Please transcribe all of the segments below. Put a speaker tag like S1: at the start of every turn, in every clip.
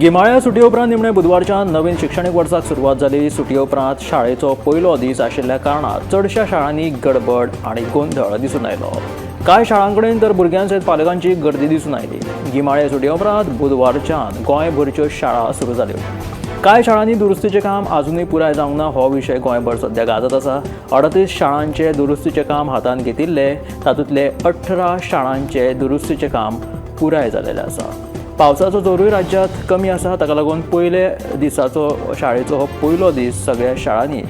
S1: गिमाळ्या सुटये उपरांत निमणे बुधवारच्यान नवीन शिक्षणीक वर्साक सुरवात जाली। सुटये उपरांत शाळेचो पयलो दीस आशिल्ल्या कारणान चडशा शाळांनी गडबड आनी गोंधळ दिसून आयलो। कांय शाळांकडेन तर भुरग्यांसयत पालकांची गर्दी दिसून आयली। गिमाळ्या सुटये उपरांत बुधवारच्यान गोंयभरच्यो शाळा सुरू जाल्यो। कांय शाळांनी दुरुस्तीचें काम अजूनय पुराय जावंक ना हो विशय गोंयभर सध्या गाजत आसा। 38 शाळांचे दुरुस्तीचें काम हातांत घेतिल्ले, तातूंतले 18 शाळांचे दुरुस्तीचें काम पुराय जाल्लेलें आसा। पावसाचो जोरूय राज्यांत कमी आसा, ताका लागून पयले दिसाचो शाळेचो हो पयलो दीस सगळ्या शाळांनी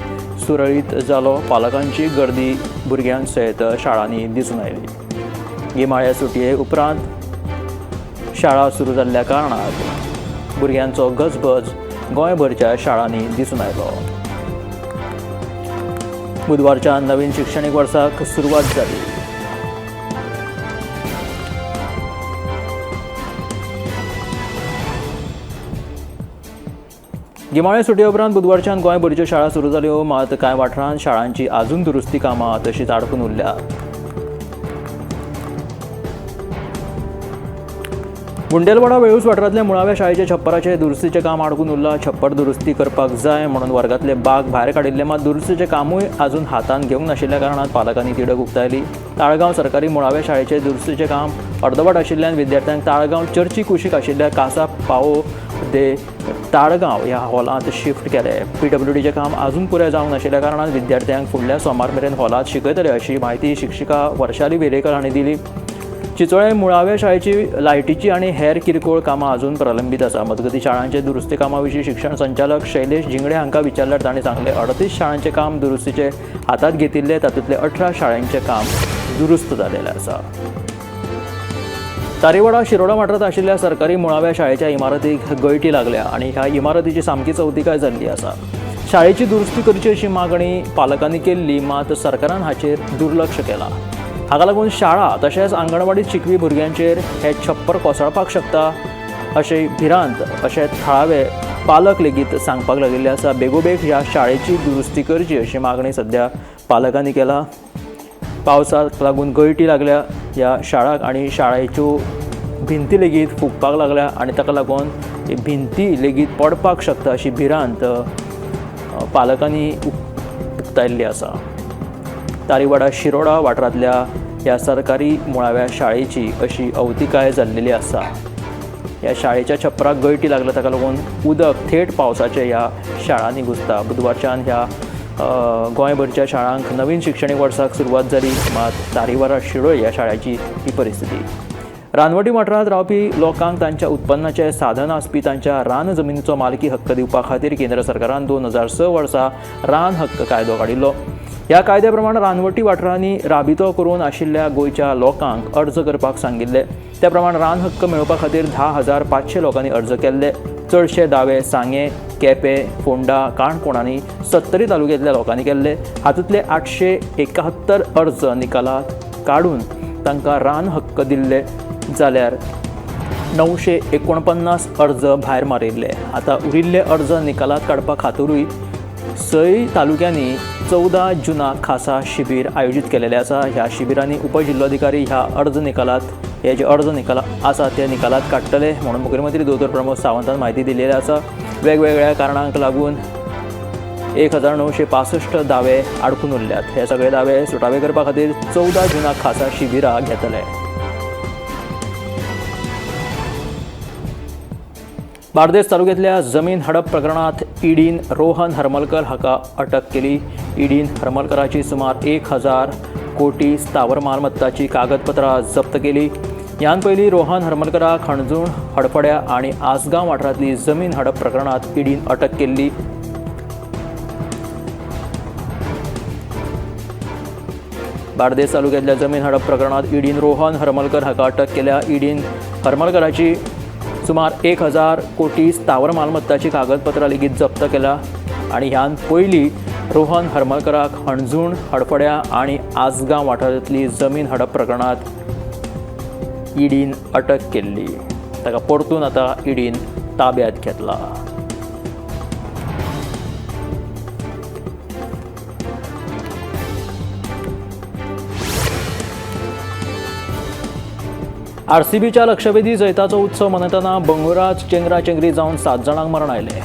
S1: सुरळीत जालो। पालकांची गर्दी भुरग्यांसयत शाळांनी दिसून आयली। गिमाळ्या सुटये उपरांत शाळा सुरू जाल्ल्या कारणान भुरग्यांचो गजबज गोंयभरच्या शाळांनी दिसून आयलो। बुधवारच्या नवीन शिक्षणीक वर्साक सुरवात जाली। गिमाळ्या सुटये उपरांत बुधवारच्यान गोंयभरच्यो शाळा सुरू जाल्यो, मात कांय वाठारांत शाळांची आजून दुरुस्ती कामां तशींच आडकून उरल्यात। मुंडेलवाडा वेळूस वाठारांतल्या मुळाव्या शाळेच्या छप्पराचें दुरुस्तीचें काम आडकून उरलां। छप्पर दुरुस्ती करपाक जाय म्हणून वर्गांतले बाग भायर काडिल्ले, मात दुरुस्तीचें कामूय आजून हातांत घेवंक नाशिल्ल्या कारणान पालकांनी तिडक उक्तायली। ताळगांव सरकारी मुळाव्या शाळेचें दुरुस्तीचें काम अर्दवट आशिल्ल्यान विद्यार्थ्यांक ताळगांव चर्ची कुशीक आशिल्ल्या कासा पावो दे ताळगांव ह्या हॉलांत शिफ्ट केले। PWDचें काम अजून पुराय जावंक नाशिल्ल्या कारणान विद्यार्थ्यांक फुडल्या सोमार मेरेन हॉलांत शिकयतले अशी माहिती शिक्षिका वर्षाली वेरेकर हांणी दिली। चिंचोळे मुळाव्या शाळेची लायटीची आनी हेर किरकोळ कामां अजून प्रलंबीत आसा। मजगतीं शाळांचे दुरुस्ती कामां विशीं शिक्षण संचालक शैलेश जिंगडे हांकां विचारल्यार तांणी सांगलें 38 शाळांचें काम दुरुस्तीचे हातांत घेतिल्ले, तातूंतले 18 शाळांचें काम दुरुस्त जाल्लें आसा। तारीवाडा शिरोडा वाठारांत आशिल्ल्या सरकारी मुळाव्या शाळेच्या इमारतीक गळटी लागल्या आनी ह्या इमारतीची सामकी चवथिकाय जाल्ली आसा। शाळेची दुरुस्ती करची अशी मागणी पालकांनी केल्ली, मात सरकारान हाचेर दुर्लक्ष केलां। हाका लागून शाळा तशेंच आंगणवाडीत शिकवी भुरग्यांचेर हे छप्पर कोसळपाक शकता अशें भिरांत अशें थळावे पालक लेगीत सांगपाक लागिल्ले आसा। बेगोबेग ह्या शाळेची दुरुस्ती करची अशी मागणी सध्या पालकांनी केला। पावसाक लागून गळटी लागल्या ह्या शाळाक आनी शाळेच्यो भिंती लेगीत फुगपाक लागल्या आनी ताका लागून भिंती लेगीत पडपाक शकता अशी भिरांत पालकांनी उक्तायल्ली आसा। तारीवाडा शिरोडा वाठारांतल्या ह्या सरकारी मुळाव्या शाळेची अशी अवतिकाय जाल्लेली आसा। ह्या शाळेच्या छप्पराक गळटी लागल्या, ताका लागून उदक थेट पावसाचें ह्या शाळांनी घुसता। बुधवारच्यान ह्या गोंयभरच्या शाळांक नवीन शिक्षणीक वर्साक सुरवात जाली, मात तारीवाडा शिरोळ ह्या शाळेची ही परिस्थिती। रानवटी वाठारांत रावपी लोकांक तांच्या उत्पन्नाचें साधन आसपी तांच्या रान जमनीचो मालकी हक्क दिवपा खातीर केंद्र सरकारान 2006 वर्सा रान हक्क कायदो काडिल्लो। ह्या कायद्या प्रमाण रानवटी वाठारांनी राबितो करून आशिल्ल्या गोंयच्या लोकांक अर्ज करपाक सांगिल्ले। त्या प्रमाण रान हक्क मेळोवपा खातीर 10,500 लोकांनी अर्ज केल्ले। चडशे दावे सांगे, केपें, फोंडा, काणकोण 70 तालुक्यांतल्या लोकांनी केल्ले। हातूंतले 871 अर्ज निकालात काडून तांकां रान हक्क दिल्ले, जाल्यार 949 अर्ज भायर मारिल्ले। आतां उरिल्ले अर्ज निकालात काडपा खातीरूय 6 तालुक्यांनी 14 जुनाक खासा शिबीर आयोजीत केलेलें आसा। ह्या शिबिरांनी उपजिल्लोधिकारी ह्या अर्ज निकाल आसा ते निकालात काडटले म्हणून मुखेलमंत्री दोतोर प्रमोद सावंतान म्हायती दिलेली आसा। वेगवेगळ्या कारणांक लागून 1965 दावे आडकून उरल्यात। हे सगळे दावे सुटावे करपा खातीर 14 जुनाक खासा शिबिरां घेतले। बार्देस तालुक्यांतल्या जमीन हडप प्रकरणांत ईडीन रोहन हरमलकर हाका अटक केली। ईडीन हरमलकराची सुमार 1000 कोटी स्थावर मालमत्ताची कागदपत्रां जप्त केली। ह्यान पयलीं रोहन हरमलकराक हणजूण, हडफड्या आनी आसगांव वाठारांतली जमीन हडप प्रकरणांत ईडीन अटक केल्ली। बार्देस तालुक्यांतल्या जमीन हडप प्रकरणांत ईडीन रोहन हरमलकर हाका अटक केल्या। ईडीन हरमलकराची सुमार 1000 कोटी स्थावर मालमत्ताची कागदपत्रां लेगीत जप्त केला आनी ह्यान पयलीं रोहन हरमलकराक हणजूण, हडफड्या आनी आसगांव वाठारांतली जमीन हडप प्रकरणांत ईडीन अटक केल्ली। ताका परतून आतां ईडीन ताब्यांत घेतला। आरसीबीच्या लक्षवेधी जैताचो उत्सव मनयतना बंगुरात चेंगराचेंगरी जावन 7 जाणांक मरण आयले.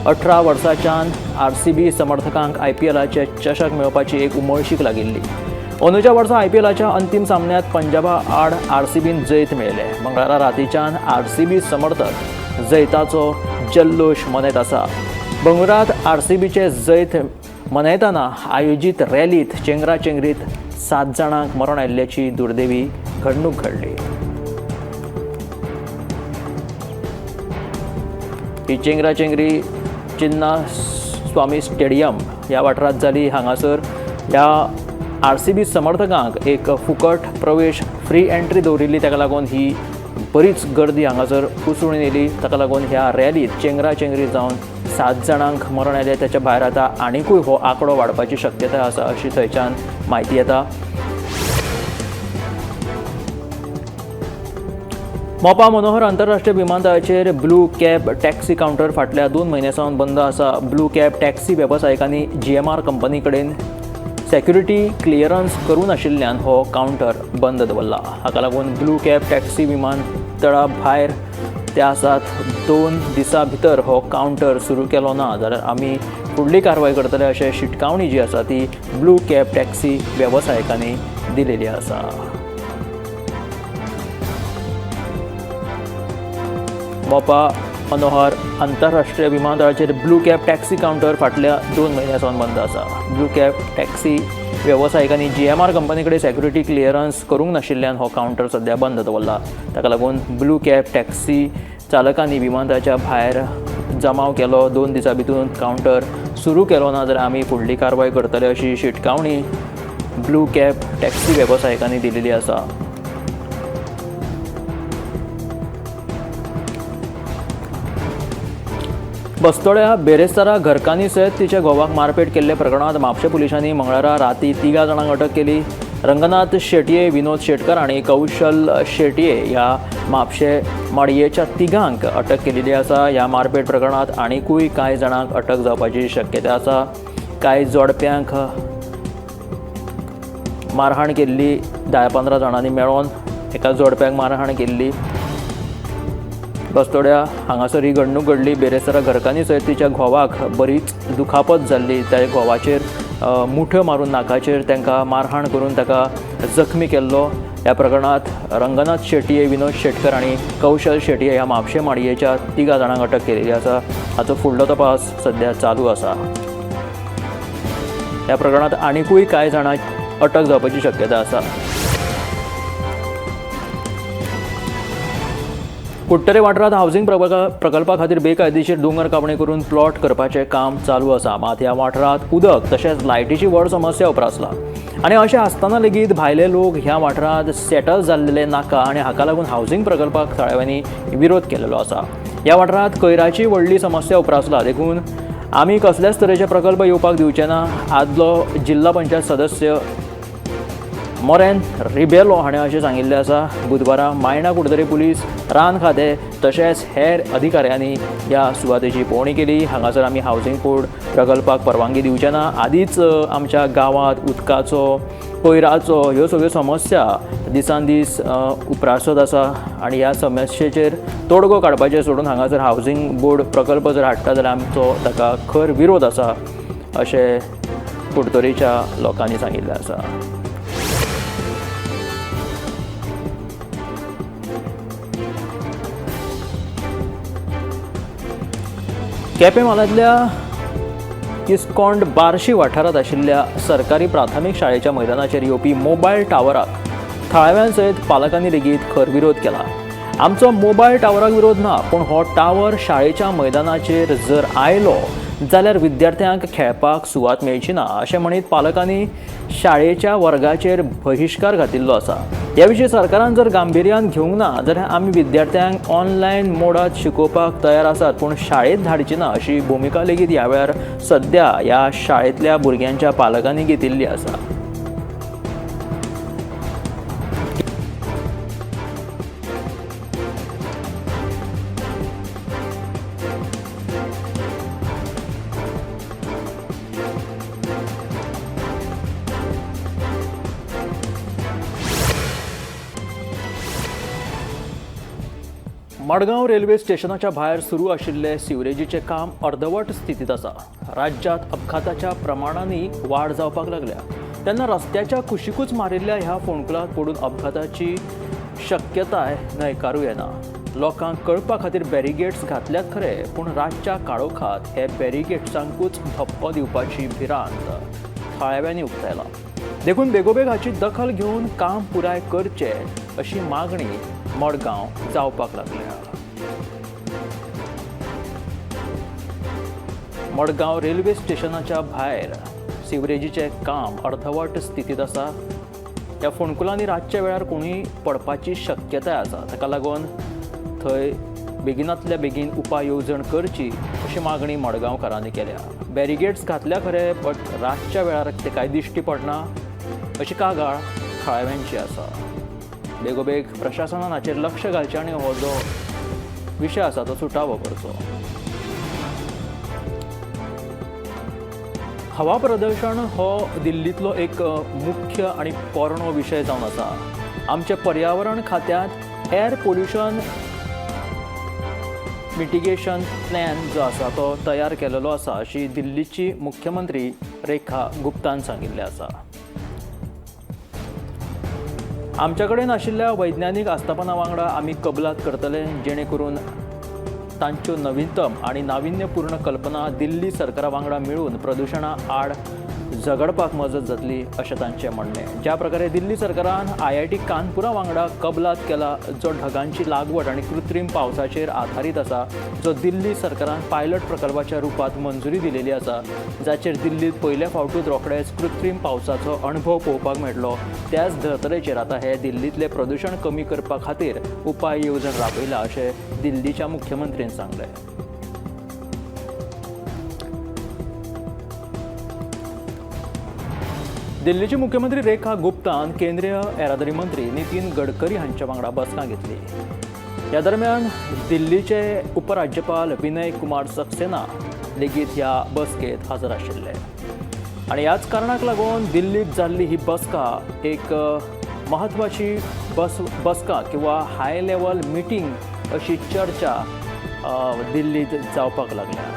S1: 18 वर्सांच्यान आरसीबी समर्थकांक आयपीएलाचे चषक मेळोवपाची एक उमळशीक लागिल्ली. अंदूच्या वर्सा आयपीएलाच्या अंतिम सामन्यात पंजाबा आड आरसीबीन जैत मेळयले. मंगळारा रातीच्यान आरसीबी समर्थक जैताचो जल्लोश मनयत आसा. बंगुरात आरसीबीचे जैत मनयतना आयोजीत रॅलीत चेंगराचेंगरीत 7 जाणांक मरण आयिल्ल्याची दुर्दैवी घडणूक घडली. ही चेंगराचेंगरी चिन्ना स्वामी स्टेडियम ह्या वाठारात जाली. हांगासर ह्या आरसीबी समर्थकांक एक फुकट प्रवेश फ्री एंट्री दवरिल्ली, ताका लागून ही बरीच गर्दी हांगासर उसळून येयली. ताका लागून ह्या रॅलीत चेंगराचेंगरी जावन 7 जाणांक मरण आयले. त्याच्या भायर आतां आनीकूय हो आंकडो वाडपाची शक्यताय आसा अशी थंयच्यान म्हायती येता. मोपा मनोहर आंतरराष्ट्रीय विमानतळाचेर ब्लू कॅब टॅक्सी कावंटर फाटल्या 2 म्हयन्यां सावन बंद आसा. ब्लू कॅब टॅक्सी वेवसायिकांनी GMR कंपनी कडेन सेक्युरिटी क्लियरन्स करूं नाशिल्ल्यान हो कावंटर बंद दवरला. हाका लागून ब्लू कॅब टॅक्सी विमानतळा भायर त्या आसात 2 दिसां भितर हो कावंटर सुरू केलो ना जाल्यार आमी फुडली कारवाय करतले अशें शिटकावणी जी आसा ती ब्लू कॅब टॅक्सी वेवसायिकांनी दिलेली आसा. मोपा मनोहर आंतरराष्ट्रीय विमानतळाचेर ब्लू कॅब टॅक्सी कावंटर फाटल्या 2 म्हयन्यां सावन बंद आसा. ब्लू कॅब टॅक्सी वेवसायिकांनी GMR कंपनी कडेन सेक्युरिटी क्लियरन्स करूंक नाशिल्ल्यान हो कावंटर सध्या बंद दवरला. ताका लागून ब्लू कॅब टॅक्सी चालकांनी विमानतळाच्या भायर जमाव केलो. 2 दिसां भितर कावंटर सुरू केलो ना जाल्यार आमी फुडली कारवाय करतले अशी शिटकावणी ब्लू कॅब टॅक्सी वेवसायिकांनी दिलेली आसा. बस्तोड्या बेरेस्तारा घरकान्नी सयत तिच्या घोवाक मारपेट केल्ल्या प्रकरणात म्हापशें पुलिसांनी मंगळारा राती 3 जाणांक अटक केली. रंगनाथ शेटये, विनोद शेटकर आणि कौशल शेटये ह्या म्हापशें माडयेच्या 3 अटक केलेली आसा. ह्या मारपेट प्रकरणात आनीकूय कांय जाणांक अटक जावपाची शक्यताय आसा. कांय जोडप्यांक मारहाण केल्ली. 10-15 जाणांनी मेळोन एका जोडप्याक मारहाण केल्ली. बस्तोड्या हांगासर ही घडणूक घडली. बेरेस्तारा घरकान्नी सयत तिच्या घोवाक बरीच दुखापत जाल्ली. त्या घोवाचेर मुठ्यो मारून नाकाचेर तांकां मारहाण करून ताका जखमी केल्लो. ह्या प्रकरणात रंगनाथ शेटये, विनोद शेटकर आणि कौशल शेटये ह्या म्हापशें माडयेच्या 3 जाणांक अटक केलेली आसा. हाचो फुडलो तपास सध्या चालू आसा. ह्या प्रकरणात आनीकूय कांय जाणांक अटक जावपाची शक्यताय आसा. कुट्टरे वाठारात हावसिंग प्रकल्पा खातीर बेकायदेशीर दोंगर कापणी करून प्लॉट करपाचें काम चालू आसा. मात ह्या वाठारात उदक तशेंच लायटीची व्हड समस्या उप्रासला आनी अशें आसतना लेगीत भायले लोक ह्या वाठारांत सेटल जाल्ले नाका आनी हाका लागून हावसिंग प्रकल्पाक थळाव्यांनी विरोध केलेलो आसा. ह्या वाठारांत कोयराची व्हडली समस्या उप्रासला. देखून आमी कसल्याच तरेचे प्रकल्प येवपाक दिवचे ना. आदलो जिल्हा पंचायत सदस्य मोरेन रिबेलो हाणें अशें सांगिल्लें आसा. बुधवारा मायणा कुडतरे पुलीस, रान खातें तशेंच हेर अधिकाऱ्यांनी ह्या सुवातेची पळोवणी केली. हांगासर आमी हावसिंग बोर्ड प्रकल्पाक परवानगी दिवचे ना. आदींच आमच्या गांवांत उदकाचो, कोयराचो ह्यो सगळ्यो समस्या दिसान दीस उप्रासत आसा आनी ह्या समस्येचेर तोडगो काडपाचें सोडून हांगासर हावसिंग बोर्ड प्रकल्प जर हाडटा जाल्यार आमचो ताका खर विरोध आसा अशें कुडतरेच्या लोकांनी सांगिल्लें आसा. केपें म्हालांतल्या इस्कोंड बार्शी वाठारांत आशिल्ल्या सरकारी प्राथमीक शाळेच्या मैदानाचेर येवपी मोबायल टावराक थळाव्यां सयत पालकांनी लेगीत खर विरोध केला. आमचो मोबायल टावराक विरोध ना, पूण हो टावर शाळेच्या मैदानाचेर जर आयलो जाल्यार विद्यार्थ्यांक खेळपाक सुवात मेळची ना अशें म्हणीत पालकांनी शाळेच्या वर्गाचेर बहिश्कार घातिल्लो आसा. ह्या विशीं सरकारान जर गांभीर्यान घेवंक ना जाल्यार आमी विद्यार्थ्यांक ऑनलायन मोडात शिकोवपाक तयार आसात, पूण शाळेंत धाडची ना अशी भुमिका लेगीत ह्या वेळार सध्या ह्या शाळेंतल्या भुरग्यांच्या पालकांनी घेतिल्ली आसा. मडगांव रेल्वे स्टेशनाच्या भायर सुरू आशिल्ले सिवरेजीचे काम अर्धवट स्थितीत आसा. राज्यात अपघाताच्या प्रमाणांनी वाड जावपाक लागल्या. तेन्ना रस्त्याच्या कुशीकूच मारिल्ल्या ह्या फोंडकुलाक पडून अपघाताची शक्यताय न्हयकारूं येना. लोकांक कळपा खातीर बॅरिगेड्स घातल्यात खरे, पूण रातच्या काळोखात हे बॅरिगेड्सांकूच धप्पो दिवपाची भिरांत थळाव्यांनी उक्तायला. देखून बेगोबेग हाची दखल घेवन काम पुराय करचे अशी मागणी मडगांव जावपाक लागल्या. मडगांव रेल्वे स्टेशनाच्या भायर सिवरेजीचे काम अर्धवट स्थितीत आसा. ह्या फोंडकुलांनी रातच्या वेळार कोणूय पडपाची शक्यताय आसा. ताका लागून थंय बेगिनांतल्या बेगीन उपाय येवजण करची अशी मागणी मडगांवकारांनी केल्या. बॅरिगेड्स घातल्या खरे, बट रातच्या वेळार ते कांय दिश्टी पडना अशी कागाळ थळाव्यांची आसा. बेगोबेग प्रशासनान हाचेर लक्ष घालचें आनी हो जो विशय आसा तो सुटावो करचो. हवा प्रदूषण हो दिल्लींतलो एक मुख्य आनी पोरणो विशय जावन आसा. आमचे पर्यावरण खात्यांत एअर पोल्युशन मिटिगेशन प्लॅन जो आसा तो तयार केलेलो आसा अशी दिल्लीची मुख्यमंत्री रेखा गुप्तान सांगिल्लें आसा. आमच्या कडेन आशिल्ल्या वैज्ञानीक आस्थापनां वांगडा आमी कबलात करतले, जेणे करून तांच्यो नवीनतम आनी नाविन्यपूर्ण कल्पना दिल्ली सरकारा वांगडा मेळून प्रदुशणा आड झगडपाक मजत जातली अशें तांचें म्हणणें. ज्या प्रकारे दिल्ली सरकारान IIT कानपुरा वांगडा कबलात केला, जो ढगांची लागवड आनी कृत्रीम पावसाचेर आधारीत आसा, जो दिल्ली सरकारान पायलट प्रकल्पाच्या रुपांत मंजुरी दिलेली आसा, जाचेर दिल्लीत पयल्या फावटूच रोखडेच कृत्रीम पावसाचो अणभव पळोवपाक मेळटलो. त्याच धर्तरेचेर आतां हे दिल्लींतलें प्रदूशण कमी करपा खातीर उपाय येवजण राबयला अशें दिल्लीच्या मुख्यमंत्रीन सांगलें. दिल्लीची मुख्यमंत्री रेखा गुप्तान केंद्रीय येरादारी मंत्री नितीन गडकरी हांच्या वांगडा बसका घेतली. ह्या दरम्यान दिल्लीचे उपराज्यपाल विनय कुमार सक्सेना लेगीत ह्या बसकेत हजर आशिल्ले. आनी ह्याच कारणाक लागून दिल्लीत जाल्ली ही बसका एक महत्वाची बसका किंवा हाय लेवल मिटींग अशी चर्चा दिल्लीत जावपाक लागल्या.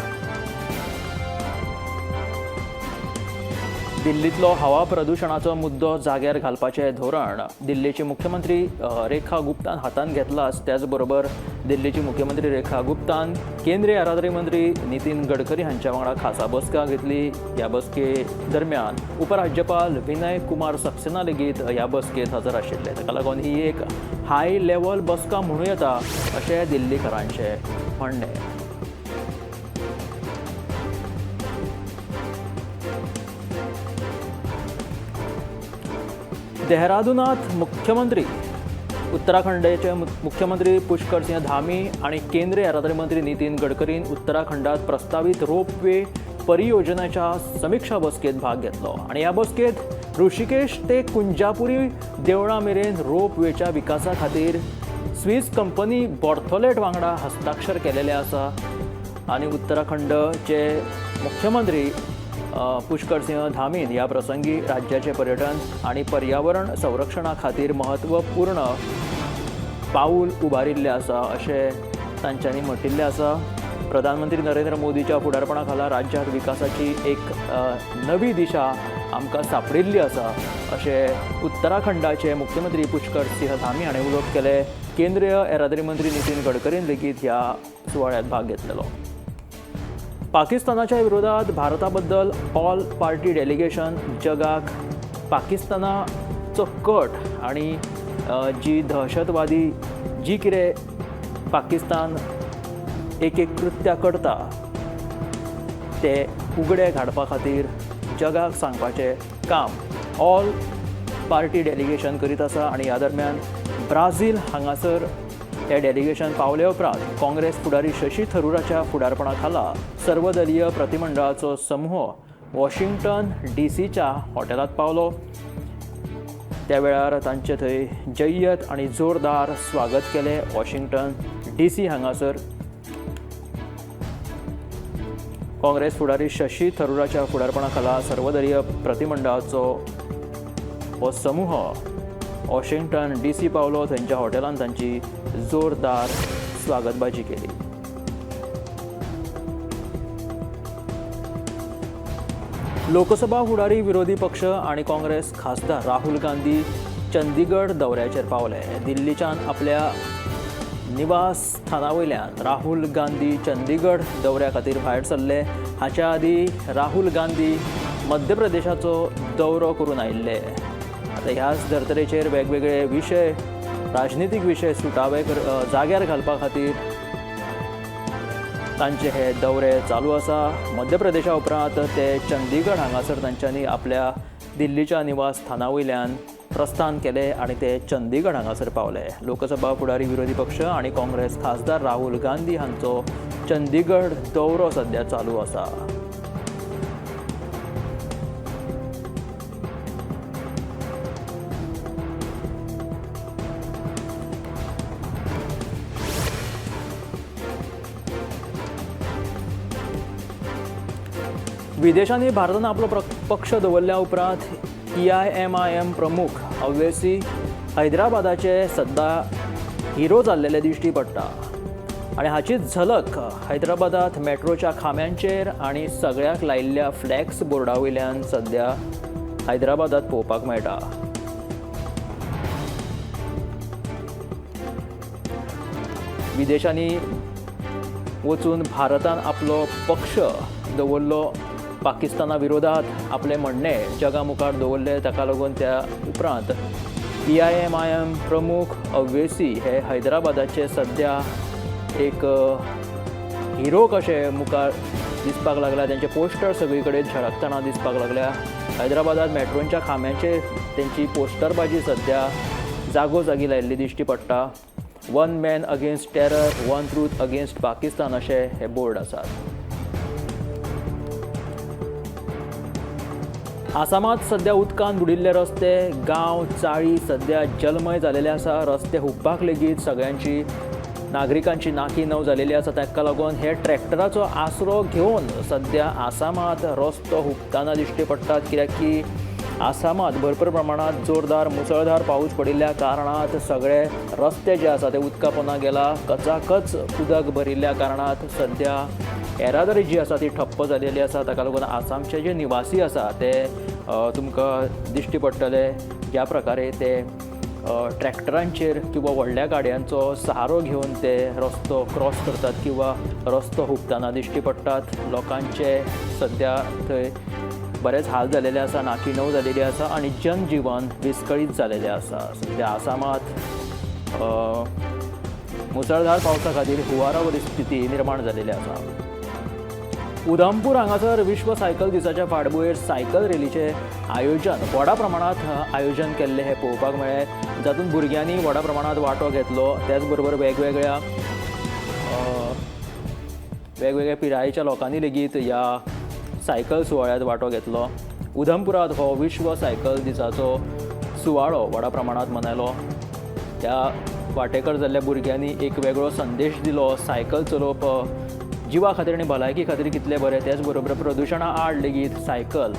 S1: दिल्लींतलो हवा प्रदुशणाचो मुद्दो जाग्यार घालपाचें धोरण दिल्लीची मुख्यमंत्री रेखा गुप्तान हातांत घेतलाच. त्याच बरोबर दिल्लीची मुख्यमंत्री रेखा गुप्तान केंद्रीय येरादारी मंत्री नितीन गडकरी हांच्या वांगडा खासा बसका घेतली. ह्या बसके दरम्यान उपराज्यपाल विनय कुमार सक्सेना लेगीत ह्या बसकेत हजर आशिल्ले. ताका लागून ही एक हाय लेवल बसका म्हणूं येता अशें दिल्लीकारांचें म्हणणें. देहरादूनात मुख्यमंत्री उत्तराखंडचे मुख्यमंत्री पुष्कर सिंह धामी आणि केंद्रीय येरादारी मंत्री नितीन गडकरीन उत्तराखंडात प्रस्तावित रोपवे परियोजनेच्या समीक्षा बसकेत भाग घेतलो. आणि ह्या बसकेत ऋषिकेश ते कुंजापुरी देवळा मेरेन रोपवेच्या विकासा खातीर स्विस कंपनी बॉर्थोलेट वांगडा हस्ताक्षर केलेले आसा. आणि उत्तराखंडचे मुख्यमंत्री पुष्कर सिंह धामीन ह्या प्रसंगी राज्याचे पर्यटन आणि पर्यावरण संरक्षणा खातीर महत्वपूर्ण पाऊल उबारिल्लें आसा अशें तांच्यांनी म्हटिल्लें आसा. प्रधानमंत्री नरेंद्र मोदीच्या फुडारपणा खाला राज्यात विकासाची एक नवी दिशा आमकां सापडिल्ली आसा अशें उत्तराखंडाचे मुख्यमंत्री पुष्कर सिंह धामी हाणें उलोवप केलें. केंद्रीय येरादारी मंत्री नितीन गडकरीन लेगीत ह्या सुवाळ्यात भाग घेतलेलो. पाकिस्तानाच्या विरोधात भारताबद्दल ऑल पार्टी डेलिगेशन जगाक पाकिस्तानाचो कट आणि जी दहशतवादी जी कितें पाकिस्तान एक कृत्यां करता ते उगडे घाडपा खातीर जगाक सांगपाचें काम ऑल पार्टी डेलिगेशन करीत आसा. आनी ह्या दरम्यान ब्राझील हांगासर हे डेलिगेशन पावले उपरांत काँग्रेस फुडारी शशी थरूराच्या फुडारपणा खाला सर्वदलीय प्रतिमंडळाचो समूह वॉशिंग्टन DCच्या हॉटेलात पावलो. त्या वेळार तांचे थंय जय्यत आनी जोरदार स्वागत केलें. वॉशिंग्टन DC हांगासर काँग्रेस फुडारी शशी थरूराच्या फुडारपणा खाला सर्वदलीय प्रतिमंडळाचो हो समूह वॉशिंग्टन DC पावलो. थंयच्या हॉटेलांत तांची जोरदार स्वागतबाजी केली. लोकसभा फुडारी विरोधी पक्ष आणि काँग्रेस खासदार राहुल गांधी चंदीगड दौऱ्याचेर पावले. दिल्लीच्यान आपल्या निवासस्थानावयल्यान राहुल गांधी चंदीगड दौऱ्या खातीर भायर सरले. हाच्या आदी राहुल गांधी मध्य प्रदेशाचो दौरो करून आयिल्ले. आता ह्याच धर्तरेचेर वेगवेगळे विशय, राजनितीक विशय सुटावे जाग्यार घालपा खातीर तांचे हे दौरे चालू आसा. मध्य प्रदेशा उपरांत ते चंदीगड हांगासर तांच्यांनी आपल्या दिल्लीच्या निवासस्थानावयल्यान प्रस्थान केले आणि ते चंदीगड हांगासर पावले. लोकसभा फुडारी विरोधी पक्ष आणि काँग्रेस खासदार राहुल गांधी हांचो चंदीगड दौरो सध्या चालू आसा. विदेशांनी भारतान आपलो पक्ष दवरल्या उपरांत PIMIM प्रमुख अवैसी हैदराबादाचे सद्दा हिरो जाल्लेले दिश्टी पडटा आणि हाचीच झलक हैदराबादात मेट्रोच्या खांब्यांचेर आणि सगळ्याक लायिल्ल्या फ्लॅक्स बोर्डा वयल्यान सध्या हैदराबादात पळोवपाक मेळटा. विदेशांनी वचून भारतान आपलो पक्ष दवरलो, पाकिस्ताना विरोधात आपले म्हणणे जगा मुखार दवरले. ताका लागून त्या उपरांत PIMIM प्रमुख अवैसी हे हैदराबादाचे सध्या एक हिरो कशे मुखार दिसपाक लागल्या. त्यांचे पोस्टर सगळी कडेन झळकतना दिसपाक लागल्या. हैदराबादात मेट्रोच्या खांब्यांचेर त्यांची पोस्टरबाजी सध्या जागोजागी लायिल्ली दिश्टी पडटा. One man against terror, one truth against Pakistan अशे हे बोर्ड आसात. आसामात सध्या उदकान बुडिल्ले रस्ते, गांव, चाळी सध्या जलमय जालेले आसा. रस्ते हुबपाक लेगीत सगळ्यांची नागरिकांची नाकी नव जालेली आसा. ताका लागून हे ट्रॅक्टराचो आसरो घेवन सध्या आसामात रस्तो हुबताना दिश्टी पडटात. कित्याक की आसामात भरपूर प्रमाणात जोरदार मुसळधार पावस पडिल्ल्या कारणात सगळे रस्ते जे आसा ते उदका पोंदा गेला. कचाकच उदक भरिल्ल्या कारणात सध्या येरादारी जी आसा ती ठप्प जालेली आसा. ताका लागून आसामचे जे निवासी आसा ते तुमकां दिश्टी पडटले ज्या प्रकारे ते ट्रॅक्टरांचेर किंवा व्हडल्या गाडयांचो सहारो घेवन ते रस्तो क्रॉस करतात किंवा रस्तो हुबताना दिश्टी पडटात. लोकांचे सध्या थंय बरेच हाल जालेले आसा, नाकी नव जालेली आसा आणि जनजीवन विस्कळीत जालेलें आसा. सध्या आसामात मुसळधार पावसा खातीर हुंवार परिस्थिती निर्माण जालेली आसा. उधमपूर हांगासर विश्व सायकल दिसाच्या फाटभुंयेर सायकल रॅलीचे आयोजन व्हडा प्रमाणात आयोजन केल्ले हे पळोवपाक मेळ्ळे. जातूंत भुरग्यांनी व्हडा प्रमाणात वांटो घेतलो. त्याच बरोबर वेगवेगळ्या पिरायेच्या लोकांनी लेगीत ह्या सायकल सुवाळ्यात वांटो घेतलो. उधमपुरात हो विश्व सायकल दिसाचो सुवाळो व्हडा प्रमाणात मनयलो. ह्या वांटेकार जाल्ल्या भुरग्यांनी एक वेगळो संदेश दिलो. सायकल चलोवप जिवा खातीर आनी भलायकी खातीर कितले बरें. त्याच बरोबर प्रदुशणा आड लेगीत सायकल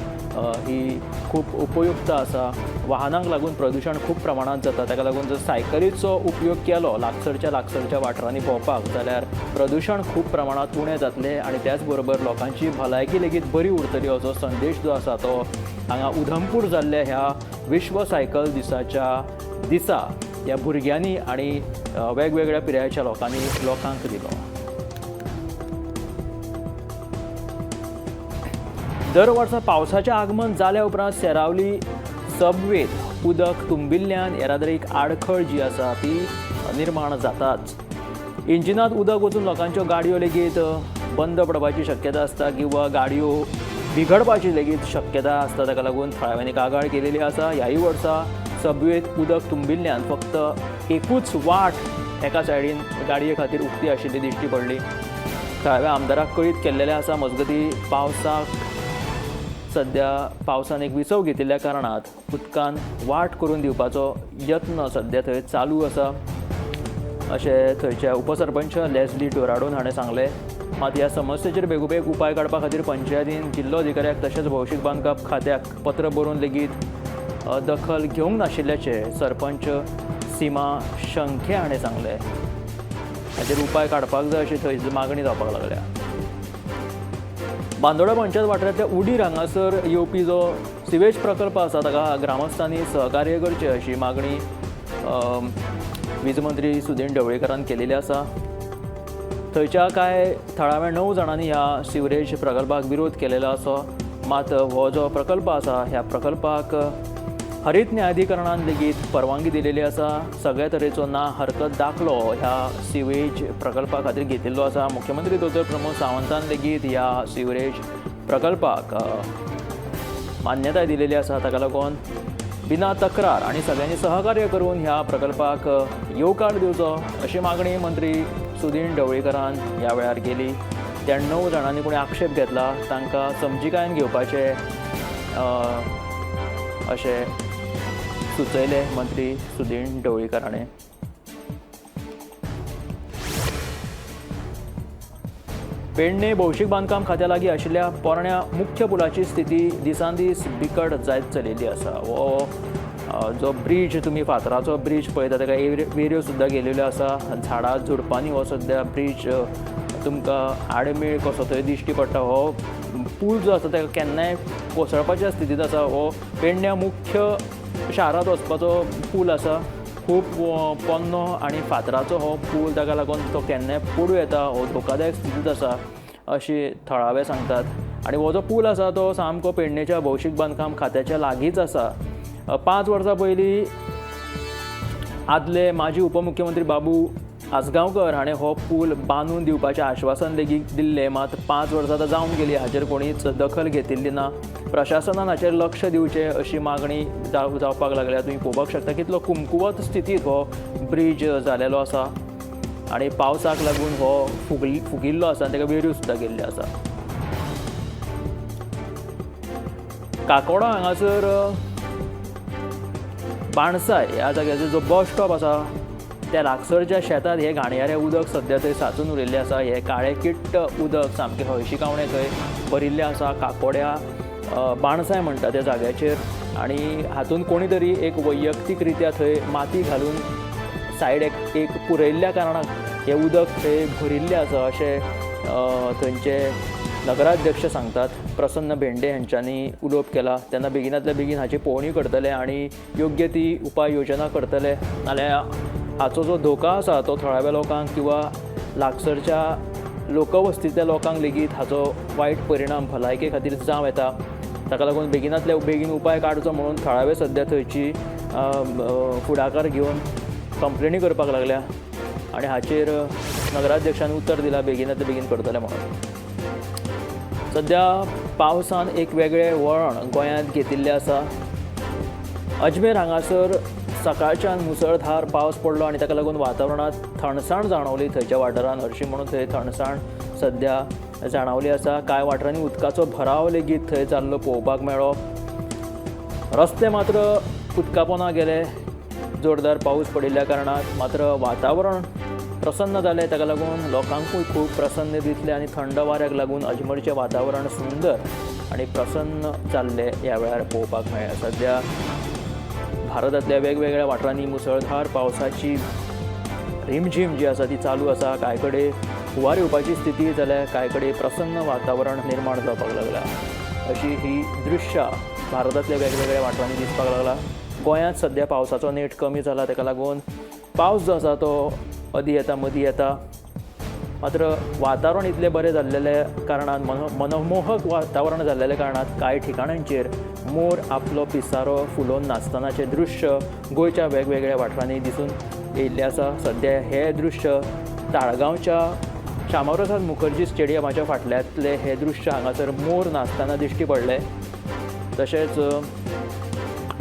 S1: ही खूब उपयुक्त आसा. वाहनांक लागून प्रदूषण खूब प्रमाणात जाता. ताका लागून जर सायकलीचो उपयोग केलो लागसरच्या वाठारांनी भोंवपाक जाल्यार प्रदूषण खूब प्रमाणात उणें जातलें आणि त्याच बरोबर लोकांची भलायकी लेगीत बरी उरतली असो संदेश जो आसा तो हांगा उधमपूर जाल्ल्या ह्या विश्व सायकल दिसाच्या दिसा ह्या भुरग्यांनी आणि वेगवेगळ्या पिरायेच्या लोकांनी लोकांक दिलो. दर वर्सा पावसाचें आगमन जाल्या उपरांत सेरावली सबवेत उदक तुंबिल्ल्यान येरादारीक आडखळ जी आसा ती निर्माण जाताच. इंजिनात उदक वचून लोकांच्यो गाडयो लेगीत बंद पडपाची शक्यता आसता किंवा गाडयो बिगडपाची लेगीत शक्यता आसता. ताका लागून थळाव्यांनी कागाळ केलेली आसा. ह्याय वर्सा सबवेत उदक तुंबिल्ल्यान फक्त एकूच वाट एका सायडीन गाडये खातीर उक्ती आशिल्ली दिश्टी पडली. थळाव्या आमदाराक कळीत केल्लेलें आसा. मजगतीं सध्या पावसान एक विसव घेतिल्ल्या कारणात उदकान वाट करून दिवपाचो यत्न सध्या थंय चालू आसा अशें थंयच्या उपसरपंच लेस्ली डोराडोन हाणें सांगलें. मात ह्या समस्येचेर बेगोबेग उपाय काडपा खातीर पंचायतीन जिल्लो अधिकाऱ्याक तशेंच भौशीक बांदकाम खात्याक पत्र बरोवन लेगीत दखल घेवंक नाशिल्ल्याचें सरपंच सीमा शंखे हाणें सांगलें. हाचेर उपाय काडपाक जाय अशी थंय मागणी जावपाक लागल्या. बांदोडा पंचायत वाठारांतल्या उडीर हांगासर येवपी जो सिवेज प्रकल्प आसा ताका ग्रामस्थांनी सहकार्य करचें अशी मागणी वीज मंत्री सुदीन ढवळीकरान केलेली आसा. थंयच्या कांय थळाव्या 9 जाणांनी ह्या सिवरेज प्रकल्पाक विरोध केलेलो आसा. मात हो जो प्रकल्प आसा ह्या प्रकल्पाक हरीत न्यायाधिकरणान लेगीत परवानगी दिलेली आसा. सगळ्या तरेचो ना हरकत दाखलो ह्या सिवेज प्रकल्पा खातीर घेतिल्लो आसा. मुख्यमंत्री दोतोर प्रमोद सावंतान लेगीत ह्या सिवरेज प्रकल्पाक मान्यताय दिलेली आसा. ताका लागून बिना तक्रार आनी सगळ्यांनी सहकार्य करून ह्या प्रकल्पाक येवकार दिवचो अशी मागणी मंत्री सुदीन ढवळीकरान ह्या वेळार केली. त्या 9 जाणांनी कोणी आक्षेप घेतला तांकां समजिकायेन घेवपाचे अशें सुचयले मंत्री सुदीन ढवळीकराणे. पेडणे भौशीक बांदकाम खात्या लागीं आशिल्ल्या पोरण्या मुख्य पुलाची स्थिती दिसान दीस बिकट जायत चलिल्ली आसा. हो जो ब्रीज तुमी फातराचो ब्रीज पळयता ताका वेऱ्यो सुद्दां गेलेल्यो आसा. झाडां झुडपांनी हो सद्या ब्रीज तुमकां आडमेळ कसो थंय दिश्टी पडटा. हो पूल जो आसा ताका केन्नाय कोसळपाच्या स्थितींत आसा. हो पेडण्या मुख्य शारांत वचपाचो पूल आसा. खूब पोन्नो आनी फातराचो हो पूल ताका लागून तो केन्नाय पडूं येता. हो धोकादायक स्थितींत आसा अशी थळावे सांगतात. आनी हो जो पूल आसा तो सामको पेडणेच्या भौशीक बांदकाम खात्याच्या लागींच आसा. 5 वर्सां पयलीं आदले माजी उपमुख्यमंत्री बाबू आसगांवकर हाणें हो पूल बांदून दिवपाचें आश्वासन लेगीत दिल्लें. मात 5 वर्सां आतां जावन गेलीं, हाचेर कोणीच दखल घेतिल्ली ना. प्रशासनान हाचेर लक्ष दिवचें अशी मागणी जावपाक लागल्या. तुमी पळोवपाक शकता कितलो कुमकुवत स्थितींत हो ब्रीज जालेलो आसा आनी पावसाक लागून हो फुगिल्लो आसा आनी ताका वेऱ्यो सुद्दां गेल्ल्यो आसा. काकोडा हांगासर बाणसाय ह्या जाग्याचो जो बस स्टॉप आसा त्या लागसरच्या शेतांत हे घाणयारें उदक सद्या थंय सांचून उरिल्लें आसा. हे काळे किट्ट उदक सामकें हळशिकावणें थंय भरिल्लें आसा. काकोड्या बाणसाय म्हणटा त्या जाग्याचेर आनी हातूंत कोणी तरी एक वैयक्तीक रित्या थंय माती घालून सायडीक एक पुरयल्ल्या कारणान हे उदक थंय भरिल्लें आसा अशें थंयचे नगराध्यक्ष सांगतात. प्रसन्न भेंडे हांच्यांनी उलोवप केला. तेन्ना बेगिनांतल्या बेगीन हाची पळोवणी करतले आनी योग्य ती उपाय योजना करतले. नाल्यार हाचो जो धोका आसा तो थळाव्या लोकांक किंवा लागसरच्या लोकवस्तींतल्या लोकांक लेगीत हाचो वायट परिणाम भलायके खातीर जावं येता. ताका लागून बेगिनांतल्या बेगीन उपाय काडचो म्हणून थळावे सद्या थंयची फुडाकार घेवन कंप्लेनी करपाक लागल्या आनी हाचेर नगराध्यक्षान उतर दिलां बेगिनांतल्या बेगीन करतले म्हणून. सद्या पावसान एक वेगळें वळण गोंयांत घेतिल्लें आसा. अजमेर हांगासर सकाळच्यान मुसळधार पावस पडलो आनी ताका लागून वातावरणांत थंडसाण जाणवली. थंयच्या वाठारांत हरशीं म्हणून थंय थंडसाण सद्या जाणवली आसा. कांय वाठारांनी उदकाचो भराव लेगीत थंय जाल्लो पळोवपाक मेळ्ळो. रस्ते मात्र उदका पोंदा गेले जोरदार पावस पडिल्ल्या कारणान. मात्र वातावरण प्रसन्न जालें. ताका लागून लोकांकूय खूब प्रसन्न दिसलें आनी थंड वाऱ्याक लागून अजमेरचें वातावरण सुंदर आनी प्रसन्न जाल्लें ह्या वेळार पळोवपाक मेळ्ळें. सद्या भारतांतल्या वेगवेगळ्या वाठारांनी मुसळधार पावसाची रिमझिम जी आसा ती चालू आसा. कांय कडेन हुंवार येवपाची स्थिती जाल्यार कांय कडेन प्रसन्न वातावरण निर्माण जावपाक लागलां. अशी ही दृश्यां भारतांतल्या वेगवेगळ्या वाठारांनी दिसपाक लागला. गोंयांत सद्या पावसाचो नेट कमी जाला. ताका लागून पावस जो आसा तो अदीं येता मदीं येता. मात्र वातावरण इतलें बरें जाल्लेल्या कारणान मनमोहक वातावरण जाल्लेल्या कारणान कांय ठिकाणांचेर मोर आपलो पिसारो फुलोवन नाचतनाचें दृश्य गोंयच्या वेगवेगळ्या वाठारांनी दिसून येयल्लें आसा. सद्या हे दृश्य ताळगांवच्या श्यामाप्रसाद मुखर्जी स्टेडियमाच्या फाटल्यांतलें हे दृश्य हांगासर मोर नाचतना दिश्टी पडले. तशेंच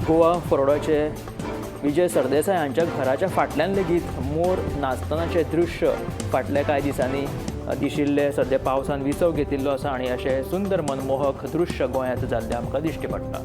S1: गोवा फॉरवर्डाचे विजय सरदेसाय हांच्या घराच्या फाटल्यान लेगीत मोर नाचतनाचें दृश्य फाटल्या कांय दिसांनी दिशिल्लें. सद्या पावसान विसव घेतिल्लो आसा आनी अशें सुंदर मनमोहक दृश्य गोंयांत जाल्लें आमकां दिश्टी पडटा.